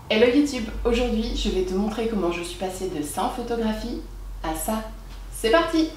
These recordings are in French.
Hello YouTube, aujourd'hui je vais te montrer comment je suis passée de ça en photographie à ça. C'est parti!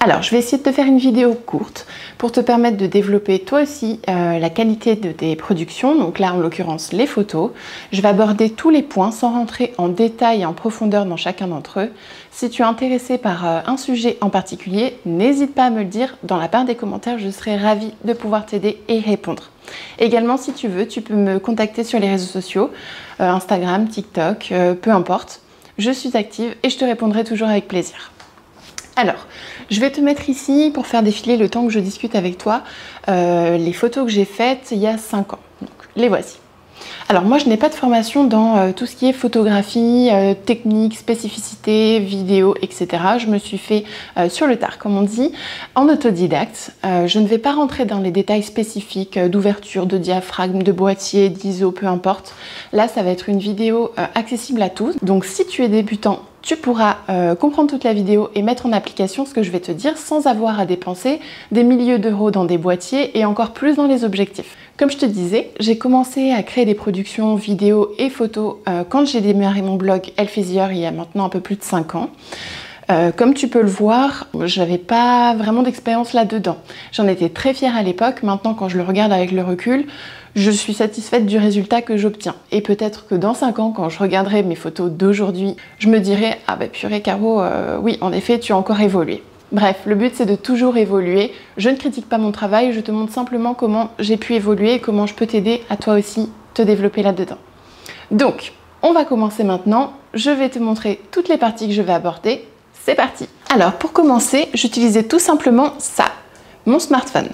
Alors, je vais essayer de te faire une vidéo courte pour te permettre de développer toi aussi la qualité de tes productions. Donc là, en l'occurrence, les photos. Je vais aborder tous les points sans rentrer en détail et en profondeur dans chacun d'entre eux. Si tu es intéressé par un sujet en particulier, n'hésite pas à me le dire dans la barre des commentaires. Je serai ravie de pouvoir t'aider et y répondre. Également, si tu veux, tu peux me contacter sur les réseaux sociaux, Instagram, TikTok, peu importe. Je suis active et je te répondrai toujours avec plaisir. Alors, je vais te mettre ici pour faire défiler le temps que je discute avec toi les photos que j'ai faites il y a 5 ans. Donc, les voici. Alors moi, je n'ai pas de formation dans tout ce qui est photographie, technique, spécificité, vidéo, etc. Je me suis fait sur le tard, comme on dit, en autodidacte. Je ne vais pas rentrer dans les détails spécifiques d'ouverture, de diaphragme, de boîtier, d'ISO, peu importe. Là, ça va être une vidéo accessible à tous. Donc si tu es débutant, tu pourras comprendre toute la vidéo et mettre en application ce que je vais te dire sans avoir à dépenser des milliers d'euros dans des boîtiers et encore plus dans les objectifs. Comme je te disais, j'ai commencé à créer des productions vidéo et photos quand j'ai démarré mon blog Elphazier il y a maintenant un peu plus de 5 ans. Comme tu peux le voir, je n'avais pas vraiment d'expérience là-dedans. J'en étais très fière à l'époque. Maintenant, quand je le regarde avec le recul, je suis satisfaite du résultat que j'obtiens. Et peut-être que dans 5 ans, quand je regarderai mes photos d'aujourd'hui, je me dirai « Ah bah purée Caro, oui, en effet, tu as encore évolué ». Bref, le but c'est de toujours évoluer. Je ne critique pas mon travail, je te montre simplement comment j'ai pu évoluer et comment je peux t'aider à toi aussi te développer là-dedans. Donc, on va commencer maintenant. Je vais te montrer toutes les parties que je vais aborder. C'est parti! Alors, pour commencer, j'utilisais tout simplement ça, mon smartphone.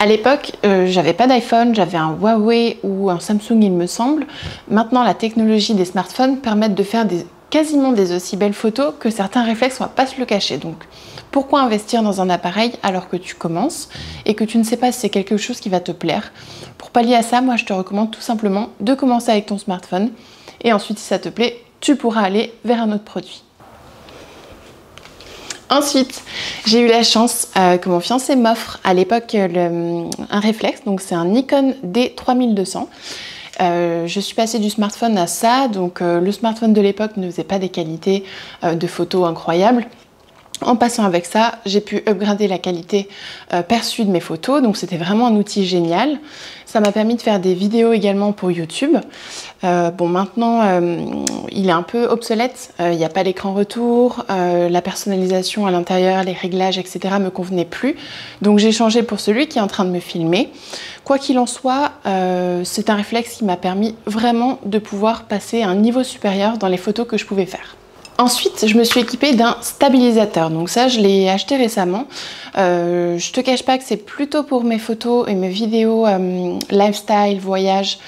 À l'époque, j'avais pas d'iPhone, j'avais un Huawei ou un Samsung, il me semble. Maintenant, la technologie des smartphones permet de faire quasiment des aussi belles photos que certains réflexes, on va pas se le cacher. Donc, pourquoi investir dans un appareil alors que tu commences et que tu ne sais pas si c'est quelque chose qui va te plaire? Pour pallier à ça, moi, je te recommande tout simplement de commencer avec ton smartphone et ensuite, si ça te plaît, tu pourras aller vers un autre produit. Ensuite, j'ai eu la chance que mon fiancé m'offre à l'époque un réflexe, donc c'est un Nikon D3200. Je suis passée du smartphone à ça, donc le smartphone de l'époque ne faisait pas des qualités de photos incroyables. En passant avec ça, j'ai pu upgrader la qualité perçue de mes photos, donc c'était vraiment un outil génial. Ça m'a permis de faire des vidéos également pour YouTube. Bon, maintenant, il est un peu obsolète, il n'y a pas l'écran retour, la personnalisation à l'intérieur, les réglages, etc. me convenaient plus. Donc j'ai changé pour celui qui est en train de me filmer. Quoi qu'il en soit, c'est un réflexe qui m'a permis vraiment de pouvoir passer à un niveau supérieur dans les photos que je pouvais faire. Ensuite, je me suis équipée d'un stabilisateur, donc ça je l'ai acheté récemment. Je te cache pas que c'est plutôt pour mes photos et mes vidéos lifestyle, voyage,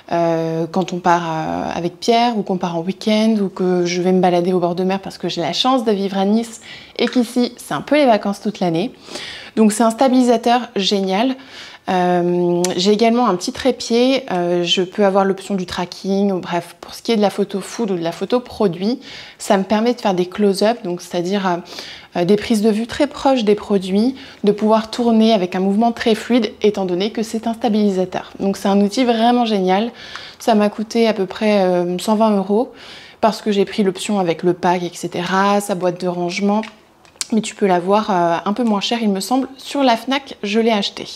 quand on part avec Pierre ou qu'on part en week-end ou que je vais me balader au bord de mer parce que j'ai la chance de vivre à Nice et qu'ici c'est un peu les vacances toute l'année. Donc c'est un stabilisateur génial. J'ai également un petit trépied, je peux avoir l'option du tracking, bref, pour ce qui est de la photo food ou de la photo produit, ça me permet de faire des close-up, donc c'est-à-dire des prises de vue très proches des produits, de pouvoir tourner avec un mouvement très fluide étant donné que c'est un stabilisateur. Donc c'est un outil vraiment génial, ça m'a coûté à peu près 120 € parce que j'ai pris l'option avec le pack, etc., sa boîte de rangement. Mais tu peux l'avoir un peu moins cher, il me semble. Sur la Fnac, je l'ai acheté.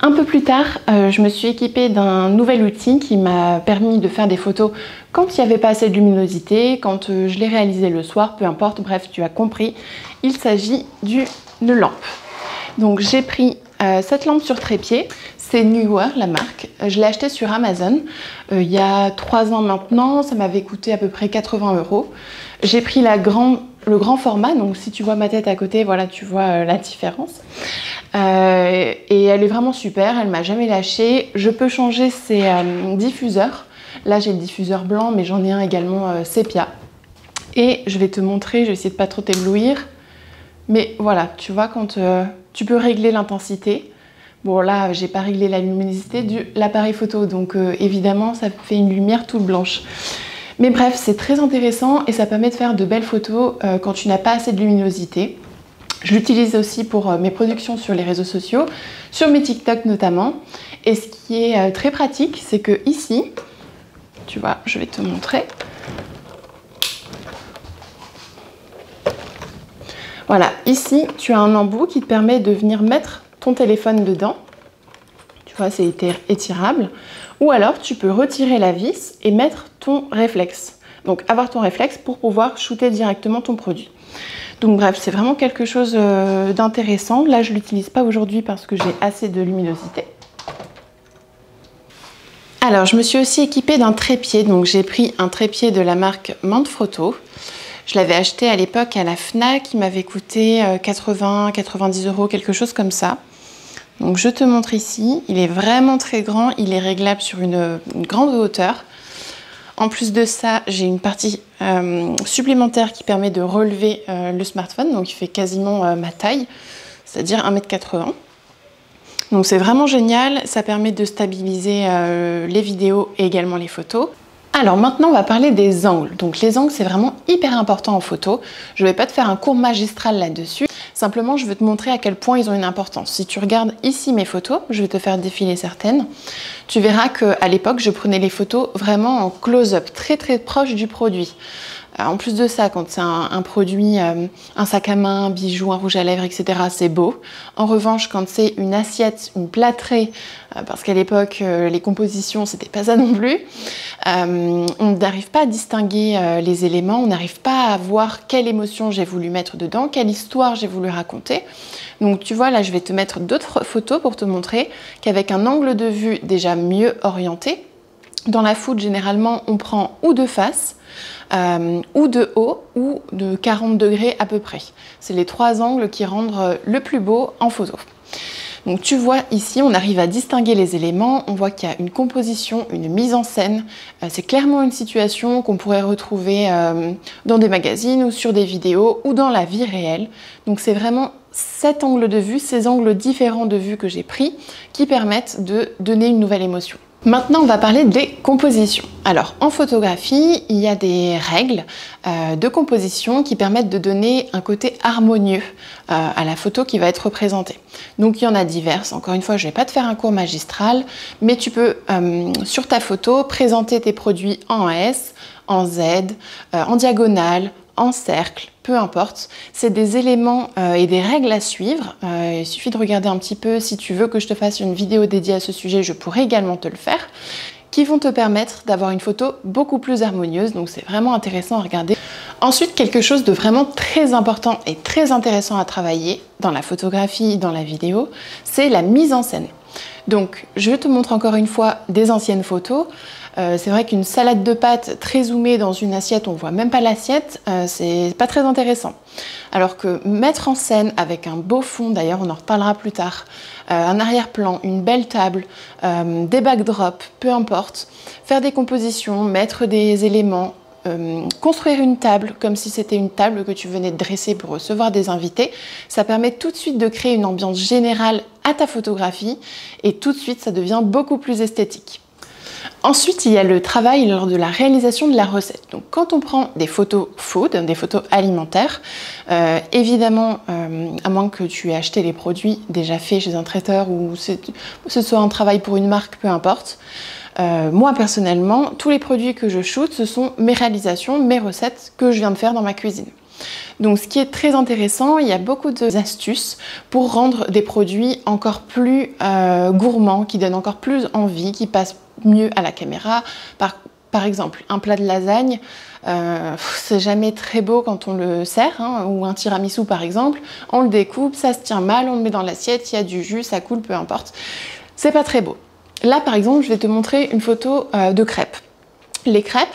Un peu plus tard, je me suis équipée d'un nouvel outil qui m'a permis de faire des photos quand il n'y avait pas assez de luminosité, quand je l'ai réalisé le soir, peu importe, bref, tu as compris. Il s'agit d'une lampe. Donc j'ai pris cette lampe sur trépied, c'est Neewer la marque. Je l'ai achetée sur Amazon il y a 3 ans maintenant, ça m'avait coûté à peu près 80 €. J'ai pris le grand format, donc si tu vois ma tête à côté, voilà, tu vois la différence. Et elle est vraiment super, elle m'a jamais lâché. Je peux changer ses diffuseurs. Là j'ai le diffuseur blanc, mais j'en ai un également sépia. Et je vais te montrer, je vais essayer de pas trop t'éblouir. Mais voilà, tu vois, quand tu peux régler l'intensité. Bon là, j'ai pas réglé la luminosité de l'appareil photo, donc évidemment ça fait une lumière toute blanche. Mais bref, c'est très intéressant et ça permet de faire de belles photos quand tu n'as pas assez de luminosité. Je l'utilise aussi pour mes productions sur les réseaux sociaux, sur mes TikTok notamment. Et ce qui est très pratique, c'est que ici, tu vois, je vais te montrer. Voilà, ici, tu as un embout qui te permet de venir mettre ton téléphone dedans. Tu vois, c'est étirable. Ou alors, tu peux retirer la vis et mettre ton réflexe. Donc, avoir ton réflexe pour pouvoir shooter directement ton produit. Donc bref, c'est vraiment quelque chose d'intéressant. Là, je ne l'utilise pas aujourd'hui parce que j'ai assez de luminosité. Alors, je me suis aussi équipée d'un trépied. Donc, j'ai pris un trépied de la marque Manfrotto. Je l'avais acheté à l'époque à la Fnac. Il m'avait coûté 80-90 €, quelque chose comme ça. Donc, je te montre ici. Il est vraiment très grand. Il est réglable sur une grande hauteur. En plus de ça, j'ai une partie supplémentaire qui permet de relever le smartphone. Donc, il fait quasiment ma taille, c'est-à-dire 1,80 m. Donc, c'est vraiment génial. Ça permet de stabiliser les vidéos et également les photos. Alors maintenant, on va parler des angles. Donc les angles, c'est vraiment hyper important en photo. Je ne vais pas te faire un cours magistral là-dessus. Simplement, je veux te montrer à quel point ils ont une importance. Si tu regardes ici mes photos, je vais te faire défiler certaines. Tu verras qu'à l'époque, je prenais les photos vraiment en close-up, très très proche du produit. En plus de ça, quand c'est un produit, un sac à main, un bijou, un rouge à lèvres, etc., c'est beau. En revanche, quand c'est une assiette, une plâtrée, parce qu'à l'époque, les compositions, c'était pas ça non plus, on n'arrive pas à distinguer les éléments, on n'arrive pas à voir quelle émotion j'ai voulu mettre dedans, quelle histoire j'ai voulu raconter. Donc tu vois, là, je vais te mettre d'autres photos pour te montrer qu'avec un angle de vue déjà mieux orienté, dans la food, généralement, on prend ou de face, ou de haut, ou de 40 degrés à peu près. C'est les trois angles qui rendent le plus beau en photo. Donc tu vois ici, on arrive à distinguer les éléments, on voit qu'il y a une composition, une mise en scène. C'est clairement une situation qu'on pourrait retrouver dans des magazines ou sur des vidéos ou dans la vie réelle. Donc c'est vraiment cet angle de vue, ces angles différents de vue que j'ai pris qui permettent de donner une nouvelle émotion. Maintenant, on va parler des compositions. Alors, en photographie, il y a des règles de composition qui permettent de donner un côté harmonieux à la photo qui va être représentée. Donc, il y en a diverses. Encore une fois, je ne vais pas te faire un cours magistral, mais tu peux, sur ta photo, présenter tes produits en S, en Z, en diagonale, en cercle, peu importe. C'est des éléments et des règles à suivre. Il suffit de regarder un petit peu. Si tu veux que je te fasse une vidéo dédiée à ce sujet, je pourrais également te le faire, qui vont te permettre d'avoir une photo beaucoup plus harmonieuse. Donc c'est vraiment intéressant à regarder. Ensuite, quelque chose de vraiment très important et très intéressant à travailler dans la photographie, dans la vidéo, c'est la mise en scène. Donc je te montre encore une fois des anciennes photos. C'est vrai qu'une salade de pâtes très zoomée dans une assiette, on voit même pas l'assiette, c'est pas très intéressant. Alors que mettre en scène avec un beau fond, d'ailleurs on en reparlera plus tard, un arrière-plan, une belle table, des backdrops, peu importe, faire des compositions, mettre des éléments, construire une table comme si c'était une table que tu venais de dresser pour recevoir des invités, ça permet tout de suite de créer une ambiance générale à ta photographie et tout de suite ça devient beaucoup plus esthétique. Ensuite, il y a le travail lors de la réalisation de la recette. Donc, quand on prend des photos food, des photos alimentaires, évidemment, à moins que tu aies acheté les produits déjà faits chez un traiteur ou ce soit un travail pour une marque, peu importe. Moi, personnellement, tous les produits que je shoot, ce sont mes réalisations, mes recettes que je viens de faire dans ma cuisine. Donc ce qui est très intéressant, il y a beaucoup d'astuces pour rendre des produits encore plus gourmands, qui donnent encore plus envie, qui passent mieux à la caméra. Par exemple, un plat de lasagne, c'est jamais très beau quand on le sert, hein, ou un tiramisu par exemple, on le découpe, ça se tient mal, on le met dans l'assiette, il y a du jus, ça coule, peu importe. C'est pas très beau. Là par exemple, je vais te montrer une photo de crêpes. Les crêpes,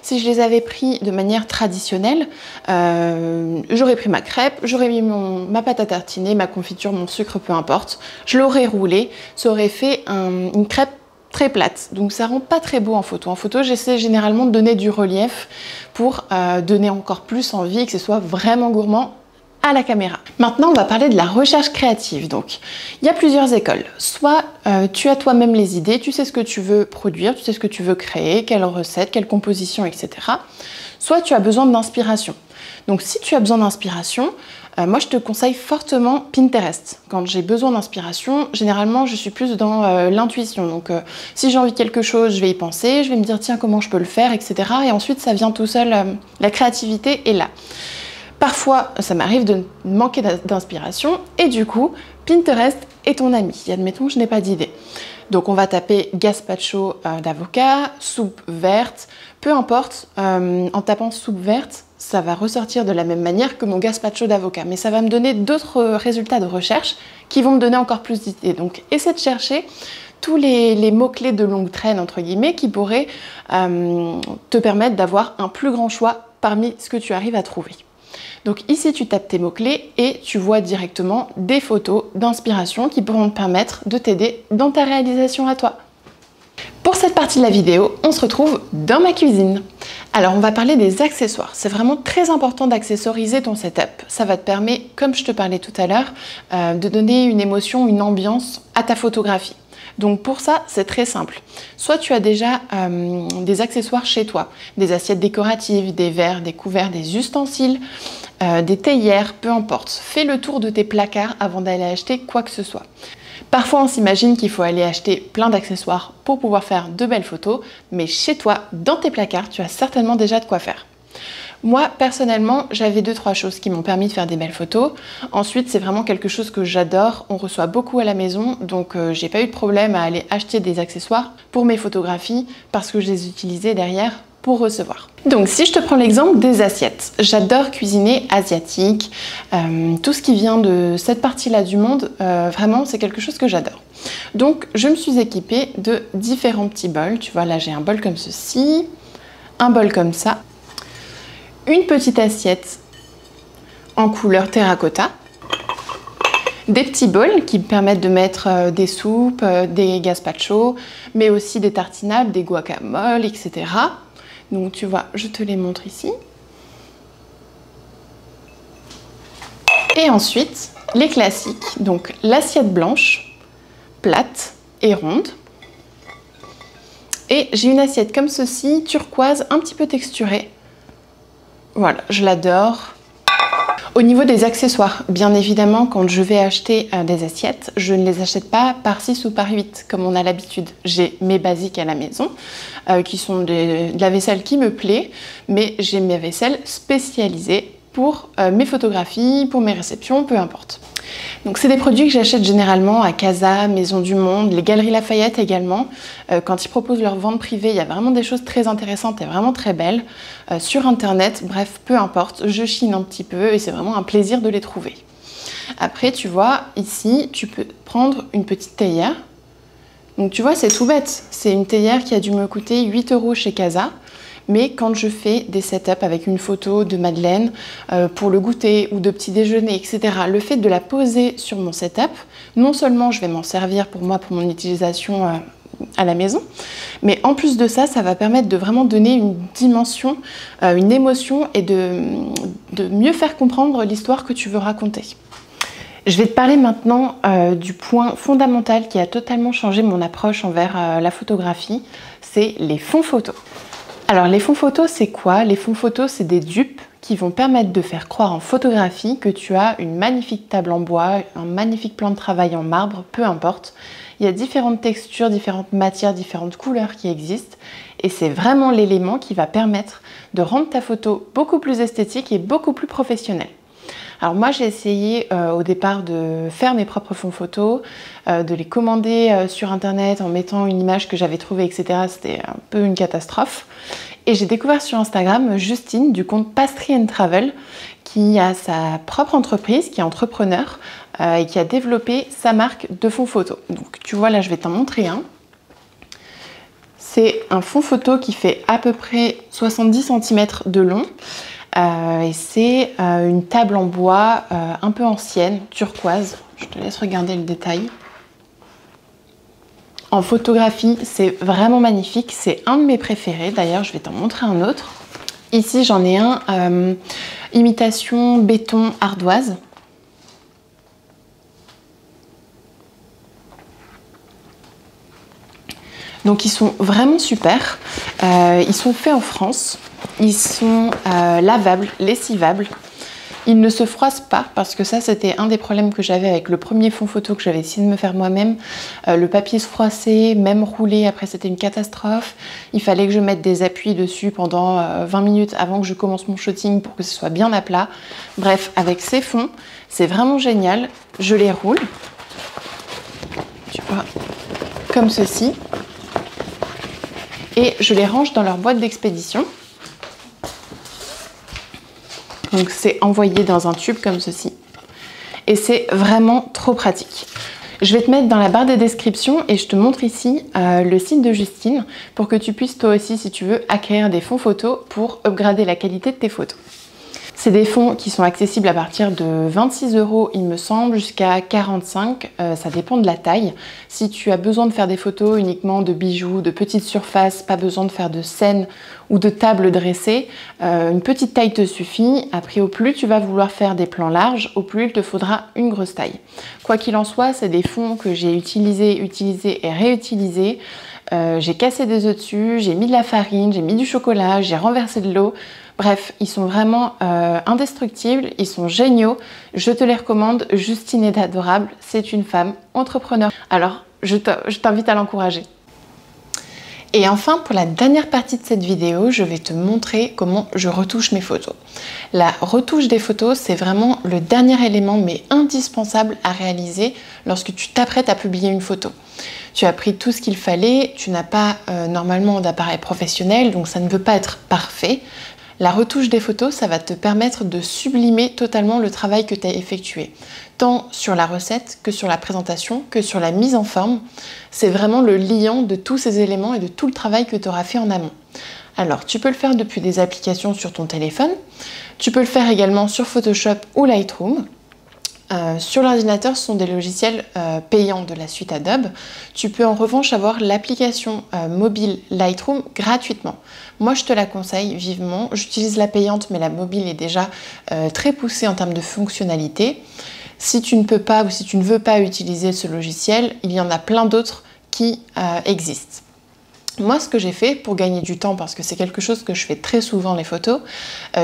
si je les avais pris de manière traditionnelle, j'aurais pris ma crêpe, j'aurais mis ma pâte à tartiner, ma confiture, mon sucre, peu importe. Je l'aurais roulé, ça aurait fait une crêpe très plate. Donc ça rend pas très beau en photo. En photo, j'essaie généralement de donner du relief pour donner encore plus envie, que ce soit vraiment gourmand à la caméra. Maintenant, on va parler de la recherche créative. Donc, il y a plusieurs écoles. Soit tu as toi-même les idées, tu sais ce que tu veux produire, tu sais ce que tu veux créer, quelle recette, quelle composition, etc. Soit tu as besoin d'inspiration. Donc, si tu as besoin d'inspiration, moi, je te conseille fortement Pinterest. Quand j'ai besoin d'inspiration, généralement, je suis plus dans l'intuition. Donc, si j'ai envie de quelque chose, je vais y penser, je vais me dire, tiens, comment je peux le faire, etc. Et ensuite, ça vient tout seul. La créativité est là. Parfois, ça m'arrive de manquer d'inspiration et du coup, Pinterest est ton ami. Admettons, je n'ai pas d'idée. Donc, on va taper gazpacho d'avocat, soupe verte, peu importe. En tapant soupe verte, ça va ressortir de la même manière que mon gazpacho d'avocat. Mais ça va me donner d'autres résultats de recherche qui vont me donner encore plus d'idées. Donc, essaie de chercher tous les mots-clés de longue traîne, entre guillemets, qui pourraient te permettre d'avoir un plus grand choix parmi ce que tu arrives à trouver. Donc ici, tu tapes tes mots-clés et tu vois directement des photos d'inspiration qui pourront te permettre de t'aider dans ta réalisation à toi. Pour cette partie de la vidéo, on se retrouve dans ma cuisine. Alors, on va parler des accessoires. C'est vraiment très important d'accessoriser ton setup. Ça va te permettre, comme je te parlais tout à l'heure, de donner une émotion, une ambiance à ta photographie. Donc pour ça, c'est très simple. Soit tu as déjà des accessoires chez toi, des assiettes décoratives, des verres, des couverts, des ustensiles, des théières, peu importe. Fais le tour de tes placards avant d'aller acheter quoi que ce soit. Parfois, on s'imagine qu'il faut aller acheter plein d'accessoires pour pouvoir faire de belles photos, mais chez toi, dans tes placards, tu as certainement déjà de quoi faire. Moi, personnellement, j'avais 2-3 choses qui m'ont permis de faire des belles photos. Ensuite, c'est vraiment quelque chose que j'adore. On reçoit beaucoup à la maison, donc j'ai pas eu de problème à aller acheter des accessoires pour mes photographies parce que je les utilisais derrière pour recevoir. Donc, si je te prends l'exemple des assiettes, j'adore cuisiner asiatique. Tout ce qui vient de cette partie-là du monde, vraiment, c'est quelque chose que j'adore. Donc, je me suis équipée de différents petits bols. Tu vois, là, j'ai un bol comme ceci, un bol comme ça, une petite assiette en couleur terracotta, des petits bols qui me permettent de mettre des soupes, des gazpacho, mais aussi des tartinables, des guacamoles, etc. Donc tu vois, je te les montre ici. Et ensuite, les classiques, donc l'assiette blanche, plate et ronde. Et j'ai une assiette comme ceci, turquoise, un petit peu texturée. Voilà, je l'adore. Au niveau des accessoires, bien évidemment, quand je vais acheter des assiettes, je ne les achète pas par 6 ou par 8 comme on a l'habitude. J'ai mes basiques à la maison, qui sont de la vaisselle qui me plaît, mais j'ai mes vaisselles spécialisées pour mes photographies, pour mes réceptions, peu importe. Donc c'est des produits que j'achète généralement à Casa, Maison du Monde, les Galeries Lafayette également. Quand ils proposent leur vente privée, il y a vraiment des choses très intéressantes et vraiment très belles. Sur internet, bref, peu importe, je chine un petit peu et c'est vraiment un plaisir de les trouver. Après, tu vois, ici, tu peux prendre une petite théière. Donc tu vois, c'est tout bête. C'est une théière qui a dû me coûter 8 € chez Casa. Mais quand je fais des setups avec une photo de Madeleine pour le goûter ou de petit déjeuner, etc., le fait de la poser sur mon setup, non seulement je vais m'en servir pour moi, pour mon utilisation à la maison, mais en plus de ça, ça va permettre de vraiment donner une dimension, une émotion et de mieux faire comprendre l'histoire que tu veux raconter. Je vais te parler maintenant du point fondamental qui a totalement changé mon approche envers la photographie, c'est les fonds photos. Alors les fonds photos, c'est quoi? Les fonds photos, c'est des dupes qui vont permettre de faire croire en photographie que tu as une magnifique table en bois, un magnifique plan de travail en marbre, peu importe. Il y a différentes textures, différentes matières, différentes couleurs qui existent et c'est vraiment l'élément qui va permettre de rendre ta photo beaucoup plus esthétique et beaucoup plus professionnelle. Alors moi j'ai essayé au départ de faire mes propres fonds photos, de les commander sur internet en mettant une image que j'avais trouvée, etc. C'était un peu une catastrophe. Et j'ai découvert sur Instagram Justine du compte Pastry & Travel qui a sa propre entreprise, qui est entrepreneur et qui a développé sa marque de fonds photos. Donc tu vois là je vais t'en montrer un. C'est un fond photo qui fait à peu près 70 cm de long. Et c'est une table en bois un peu ancienne, turquoise. Je te laisse regarder le détail. En photographie, c'est vraiment magnifique. C'est un de mes préférés. D'ailleurs, je vais t'en montrer un autre. Ici j'en ai un imitation béton ardoise. Donc ils sont vraiment super, ils sont faits en France, ils sont lavables, lessivables, ils ne se froissent pas parce que ça c'était un des problèmes que j'avais avec le premier fond photo que j'avais essayé de me faire moi-même. Le papier se froissait, même roulé, après c'était une catastrophe. Il fallait que je mette des appuis dessus pendant 20 minutes avant que je commence mon shooting pour que ce soit bien à plat. Bref, avec ces fonds, c'est vraiment génial. Je les roule, tu vois, comme ceci. Et je les range dans leur boîte d'expédition. Donc c'est envoyé dans un tube comme ceci. Et c'est vraiment trop pratique. Je vais te mettre dans la barre de description et je te montre ici le site de Justine pour que tu puisses toi aussi, si tu veux, acquérir des fonds photos pour upgrader la qualité de tes photos. C'est des fonds qui sont accessibles à partir de 26 € il me semble, jusqu'à 45, ça dépend de la taille. Si tu as besoin de faire des photos uniquement de bijoux, de petites surfaces, pas besoin de faire de scènes ou de tables dressées, une petite taille te suffit. Après, au plus tu vas vouloir faire des plans larges, au plus il te faudra une grosse taille. Quoi qu'il en soit, c'est des fonds que j'ai utilisés et réutilisés. J'ai cassé des œufs dessus, j'ai mis de la farine, j'ai mis du chocolat, j'ai renversé de l'eau. Bref, ils sont vraiment indestructibles, ils sont géniaux. Je te les recommande. Justine est adorable, c'est une femme entrepreneur. Alors, je t'invite à l'encourager. Et enfin, pour la dernière partie de cette vidéo, je vais te montrer comment je retouche mes photos. La retouche des photos, c'est vraiment le dernier élément, mais indispensable à réaliser lorsque tu t'apprêtes à publier une photo. Tu as pris tout ce qu'il fallait, tu n'as pas normalement d'appareil professionnel, donc ça ne veut pas être parfait. La retouche des photos, ça va te permettre de sublimer totalement le travail que tu as effectué, tant sur la recette que sur la présentation, que sur la mise en forme. C'est vraiment le liant de tous ces éléments et de tout le travail que tu auras fait en amont. Alors, tu peux le faire depuis des applications sur ton téléphone, tu peux le faire également sur Photoshop ou Lightroom. Sur l'ordinateur, ce sont des logiciels payants de la suite Adobe. Tu peux en revanche avoir l'application mobile Lightroom gratuitement. Moi, je te la conseille vivement. J'utilise la payante, mais la mobile est déjà très poussée en termes de fonctionnalité. Si tu ne peux pas ou si tu ne veux pas utiliser ce logiciel, il y en a plein d'autres qui existent. Moi, ce que j'ai fait pour gagner du temps, parce que c'est quelque chose que je fais très souvent les photos,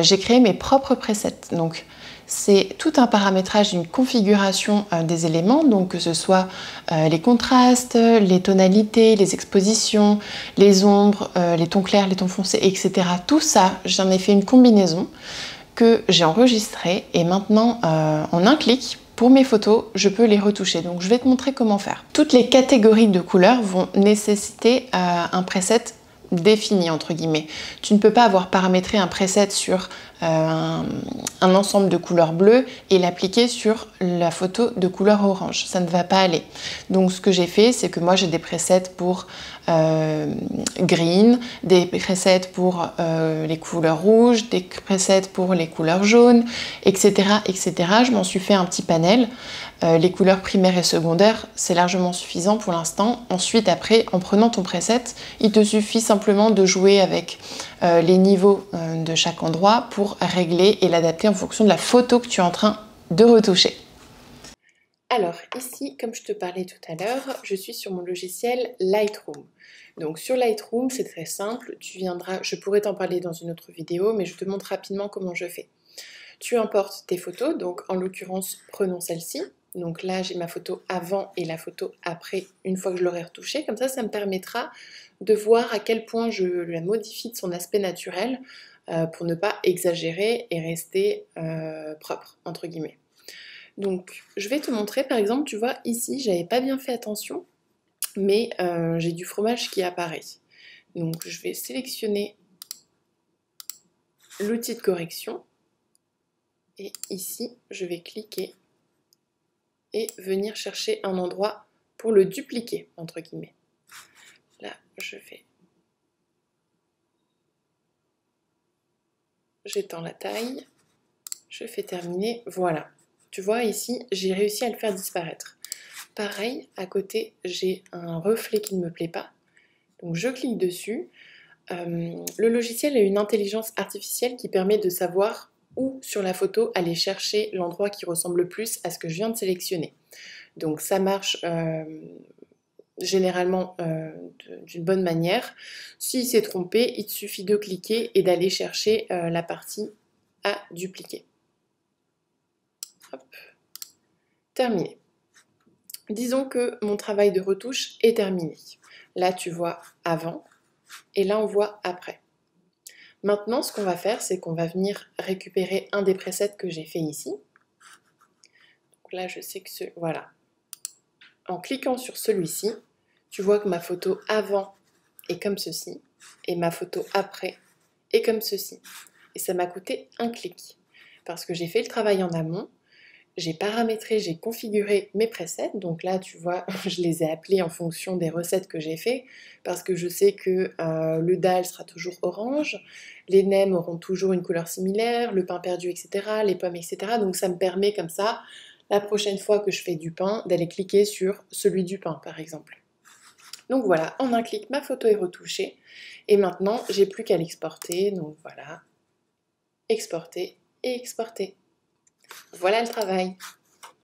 j'ai créé mes propres presets. Donc, c'est tout un paramétrage, une configuration des éléments, donc que ce soit les contrastes, les tonalités, les expositions, les ombres, les tons clairs, les tons foncés, etc. Tout ça, j'en ai fait une combinaison que j'ai enregistrée et maintenant, en un clic, pour mes photos, je peux les retoucher. Donc je vais te montrer comment faire. Toutes les catégories de couleurs vont nécessiter un preset défini entre guillemets. Tu ne peux pas avoir paramétré un preset sur un ensemble de couleurs bleues et l'appliquer sur la photo de couleur orange. Ça ne va pas aller. Donc ce que j'ai fait, c'est que moi j'ai des presets pour green, des presets pour les couleurs rouges, des presets pour les couleurs jaunes, etc. etc. Je m'en suis fait un petit panel. Les couleurs primaires et secondaires, c'est largement suffisant pour l'instant. Ensuite, après, en prenant ton preset, il te suffit simplement de jouer avec les niveaux de chaque endroit pour régler et l'adapter en fonction de la photo que tu es en train de retoucher. Alors ici, comme je te parlais tout à l'heure, je suis sur mon logiciel Lightroom. Donc sur Lightroom, c'est très simple, je pourrais t'en parler dans une autre vidéo, mais je te montre rapidement comment je fais. Tu importes tes photos, donc en l'occurrence, prenons celle-ci. Donc là, j'ai ma photo avant et la photo après, une fois que je l'aurai retouchée. Comme ça me permettra de voir à quel point je la modifie de son aspect naturel pour ne pas exagérer et rester propre, entre guillemets. Donc, je vais te montrer, par exemple, tu vois, ici, j'avais pas bien fait attention, mais j'ai du fromage qui apparaît. Donc, je vais sélectionner l'outil de correction. Et ici, je vais cliquer et venir chercher un endroit pour le dupliquer, entre guillemets. Là, j'étends la taille, je fais terminer, voilà. Tu vois, ici, j'ai réussi à le faire disparaître. Pareil, à côté, j'ai un reflet qui ne me plaît pas. Donc, je clique dessus. Le logiciel a une intelligence artificielle qui permet de savoir où sur la photo aller chercher l'endroit qui ressemble le plus à ce que je viens de sélectionner. Donc ça marche généralement d'une bonne manière. S'il s'est trompé, il te suffit de cliquer et d'aller chercher la partie à dupliquer. Hop. Terminé. Disons que mon travail de retouche est terminé. Là, tu vois avant et là, on voit après. Maintenant, ce qu'on va faire, c'est qu'on va venir récupérer un des presets que j'ai fait ici. Donc là, je sais que voilà. En cliquant sur celui-ci, tu vois que ma photo avant est comme ceci et ma photo après est comme ceci. Et ça m'a coûté un clic parce que j'ai fait le travail en amont. J'ai paramétré, j'ai configuré mes presets, donc là tu vois, je les ai appelés en fonction des recettes que j'ai fait, parce que je sais que le dalle sera toujours orange, les nems auront toujours une couleur similaire, le pain perdu, etc., les pommes, etc. Donc ça me permet comme ça, la prochaine fois que je fais du pain, d'aller cliquer sur celui du pain par exemple. Donc voilà, en un clic, ma photo est retouchée, et maintenant j'ai plus qu'à l'exporter, donc voilà, exporter et exporter. Voilà le travail.